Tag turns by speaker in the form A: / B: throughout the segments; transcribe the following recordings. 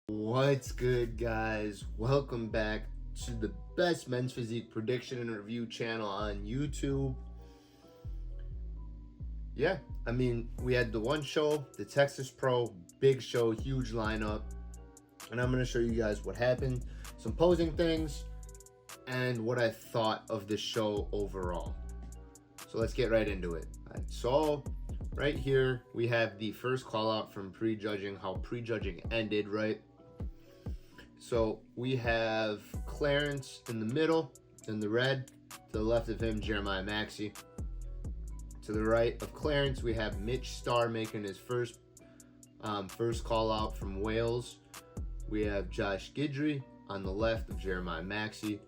A: What's good, guys? Welcome back to the best men's physique prediction and review channel on YouTube. Yeah, we had the one show, the Texas Pro, big show, huge lineup, and I'm going to show you guys what happened, some posing things, and what I thought of the show overall. So let's get right into it. So right here, we have the first call out from prejudging, how prejudging ended, right? So we have Clarence in the middle, in the red. To the left of him, Jeremiah Maxey. To the right of Clarence, we have Mitch Starr making his first call out from Wales. We have Josh Guidry on the left of Jeremiah Maxey.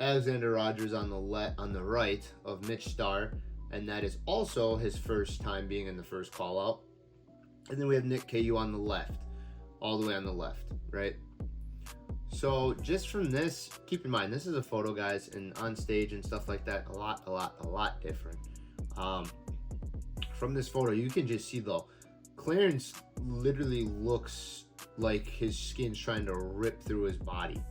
A: Alexander Rogers on the right of Mitch Starr, and that is also his first time being in the first call out. And then we have Nick KU on the left, all the way on the left, right? So just from this, keep in mind, this is a photo, guys, and on stage and stuff like that, a lot different. From this photo, you can just see though, Clarence literally looks like his skin's trying to rip through his body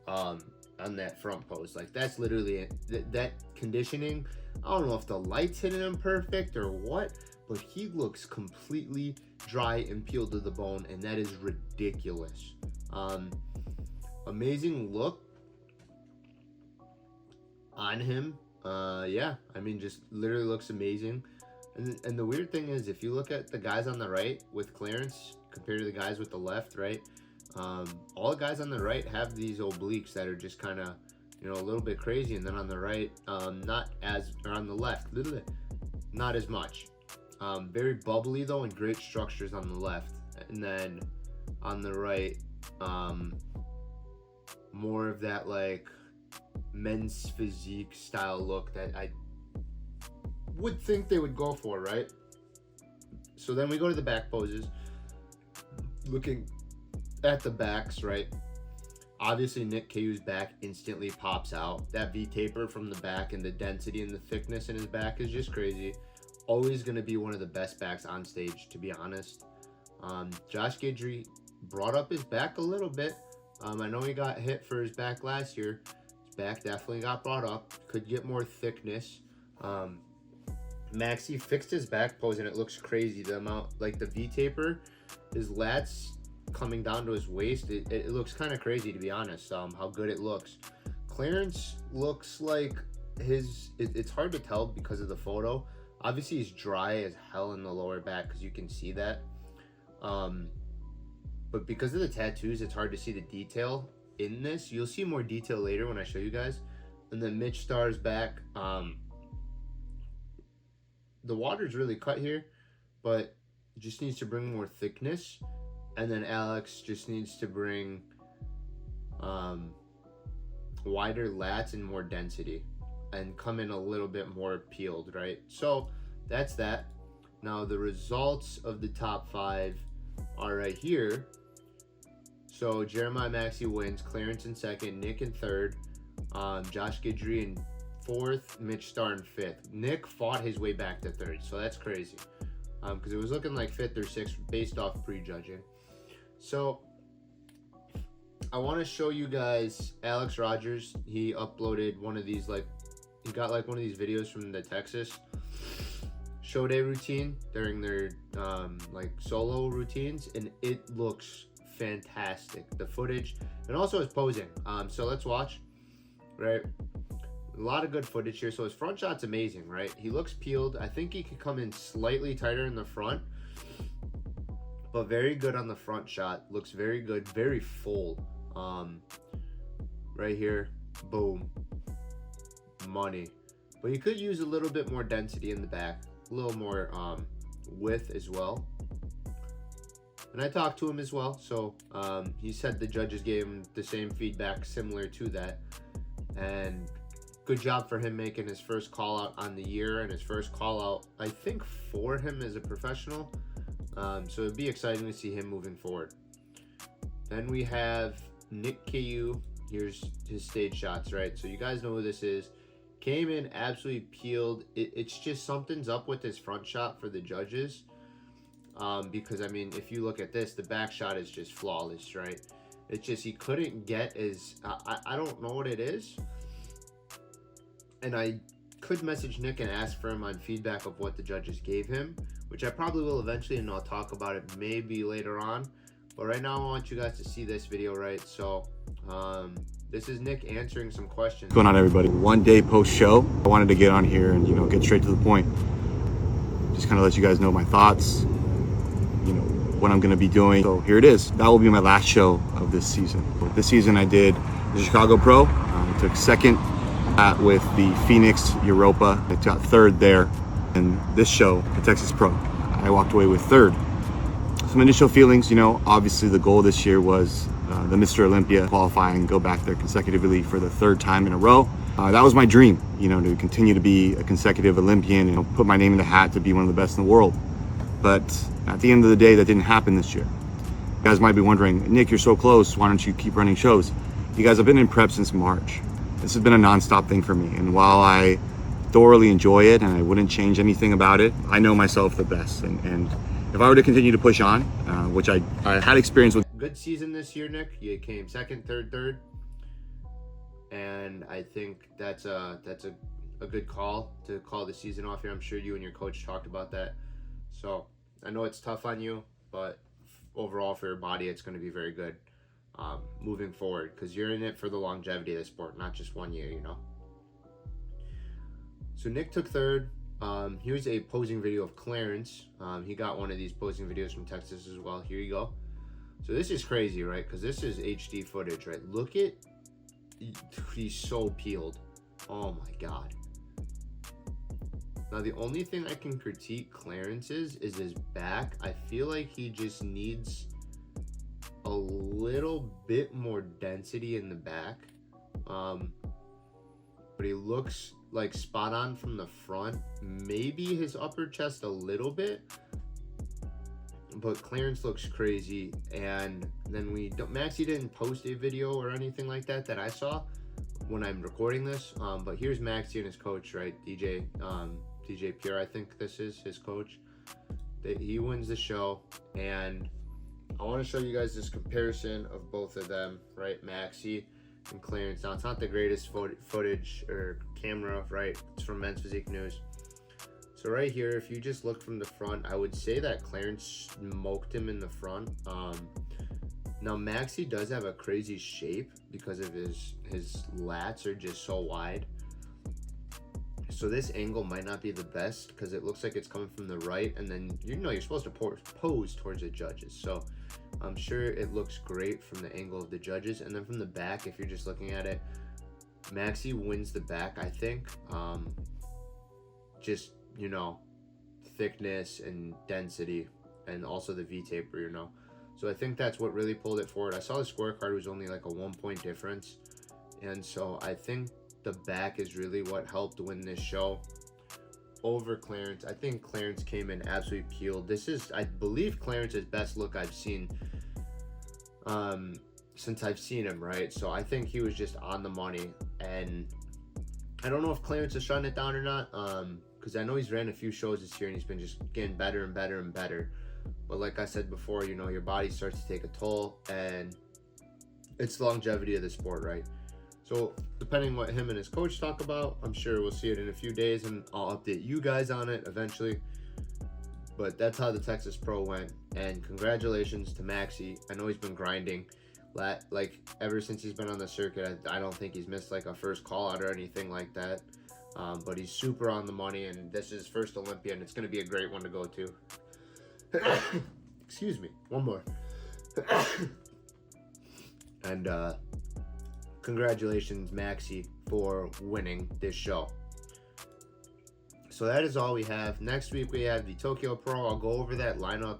A: on that front pose. Like, that's literally it. That conditioning, I don't know if the light's hitting him perfect or what, but he looks completely dry and peeled to the bone, and that is ridiculous. Amazing look on him. Just literally looks amazing. And the weird thing is, if you look at the guys on the right with Clarence compared to the guys with the left, right, all the guys on the right have these obliques that are just kind of, a little bit crazy, and then on the right, on the left, not as much. Very bubbly though, and great structures on the left, and then on the right, more of that like men's physique style look that I would think they would go for, right? So then we go to the back poses. Looking at the backs, right? Obviously, Nick KU's back instantly pops out. That V taper from the back and the density and the thickness in his back is just crazy. Always going to be one of the best backs on stage, to be honest. Josh Guidry brought up his back a little bit. I know he got hit for his back last year. His back definitely got brought up. Could get more thickness. Maxey fixed his back pose, and it looks crazy. The amount, like the V taper, his lats coming down to his waist, it looks kind of crazy, to be honest, how good it looks. Clarence looks like it's hard to tell because of the photo. Obviously, he's dry as hell in the lower back, because you can see that. But because of the tattoos, it's hard to see the detail in this. You'll see more detail later when I show you guys. And then Mitch Starr's back. The water's really cut here, but just needs to bring more thickness. And then Alex just needs to bring wider lats and more density, and come in a little bit more peeled, right? So that's that. Now the results of the top 5 are right here. So Jeremiah Maxey wins, Clarence in second, Nick in third, Josh Guidry in fourth, Mitch Starr in fifth. Nick fought his way back to third, so that's crazy, because it was looking like fifth or sixth based off prejudging. So I want to show you guys Alex Rogers. He uploaded one of these, he got one of these videos from the Texas show day routine during their solo routines, and it looks fantastic, the footage, and also his posing. So let's watch, right? A lot of good footage here. So his front shot's amazing, right? He looks peeled. I think he could come in slightly tighter in the front, but very good on the front shot. Looks very good, very full. Right here, boom, money. But you could use a little bit more density in the back, a little more width as well. And I talked to him as well, so he said the judges gave him the same feedback similar to that. And good job for him making his first call out on the year, and his first call out, I think, for him as a professional. So it'd be exciting to see him moving forward. Then we have Nick KU. Here's his stage shots, right? So you guys know who this is. Came in absolutely peeled. It's just something's up with his front shot for the judges. because I mean, if you look at this, the back shot is just flawless, right? It's just he couldn't get as I don't know what it is, and I could message Nick and ask for him on feedback of what the judges gave him, which I probably will eventually, and I'll talk about it maybe later on. But right now, I want you guys to see this video, right? So, this is Nick answering some questions.
B: What's going on, everybody? One day post show, I wanted to get on here and get straight to the point. Just kind of let you guys know my thoughts, what I'm going to be doing. So here it is. That will be my last show of this season. This season I did the Chicago Pro. I took second with the Phoenix Europa. I got third there. And this show, the Texas Pro, I walked away with third. Some initial feelings, obviously the goal this year was the Mr. Olympia, qualify and go back there consecutively for the third time in a row. That was my dream, to continue to be a consecutive Olympian and put my name in the hat to be one of the best in the world. But at the end of the day, that didn't happen this year. You guys might be wondering, Nick, you're so close. Why don't you keep running shows? You guys, I've been in prep since March. This has been a nonstop thing for me. And while I thoroughly enjoy it and I wouldn't change anything about it, I know myself the best. And if I were to continue to push on, which I had experience with.
A: Good season this year, Nick. You came second, third. And I think that's a good call to call the season off here. I'm sure you and your coach talked about that. So I know it's tough on you, but overall for your body, it's going to be very good moving forward, because you're in it for the longevity of the sport, not just 1 year, So Nick took third. Here's a posing video of Clarence. He got one of these posing videos from Texas as well. Here you go. So this is crazy, right? Because this is HD footage, right? Look at, he's so peeled. Oh my God. Now, the only thing I can critique Clarence's is his back. I feel like he just needs a little bit more density in the back. But he looks like spot on from the front. Maybe his upper chest a little bit. But Clarence looks crazy. And then Maxie didn't post a video or anything like that I saw when I'm recording this. But here's Maxie and his coach, right? DJ Pure, I think this is his coach. He wins the show, and I want to show you guys this comparison of both of them, right? Maxie and Clarence. Now, it's not the greatest footage or camera, right? It's from Men's Physique News. So right here, if you just look from the front, I would say that Clarence smoked him in the front. Now, Maxie does have a crazy shape because of his lats are just so wide. So this angle might not be the best because it looks like it's coming from the right, and then you're supposed to pose towards the judges. So I'm sure it looks great from the angle of the judges, and then from the back, if you're just looking at it, Maxie wins the back, I think. Just thickness and density, and also the V-taper, So I think that's what really pulled it forward. I saw the scorecard was only like a 1 point difference, and so I think the back is really what helped win this show over Clarence. I think Clarence came in absolutely peeled. This is, I believe, Clarence's best look I've seen since I've seen him, right? So I think he was just on the money, and I don't know if Clarence is shutting it down or not, because I know he's ran a few shows this year and he's been just getting better and better and better. But like I said before, your body starts to take a toll, and it's the longevity of the sport, right? So depending on what him and his coach talk about, I'm sure we'll see it in a few days, and I'll update you guys on it eventually. But that's how the Texas Pro went, and congratulations to Maxie. I know he's been grinding, like ever since he's been on the circuit. I don't think he's missed like a first call out or anything like that. But he's super on the money, and this is his first Olympia, and it's going to be a great one to go to. Excuse me, one more. And congratulations, Maxie, for winning this show. So that is all we have. Next week we have the Tokyo Pro. I'll go over that lineup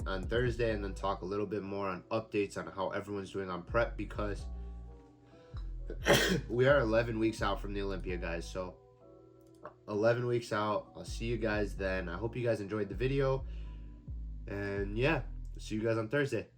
A: on Thursday, and then talk a little bit more on updates on how everyone's doing on prep, because we are 11 weeks out from the Olympia, guys. So 11 weeks out. I'll see you guys then. I hope you guys enjoyed the video, and yeah, see you guys on Thursday.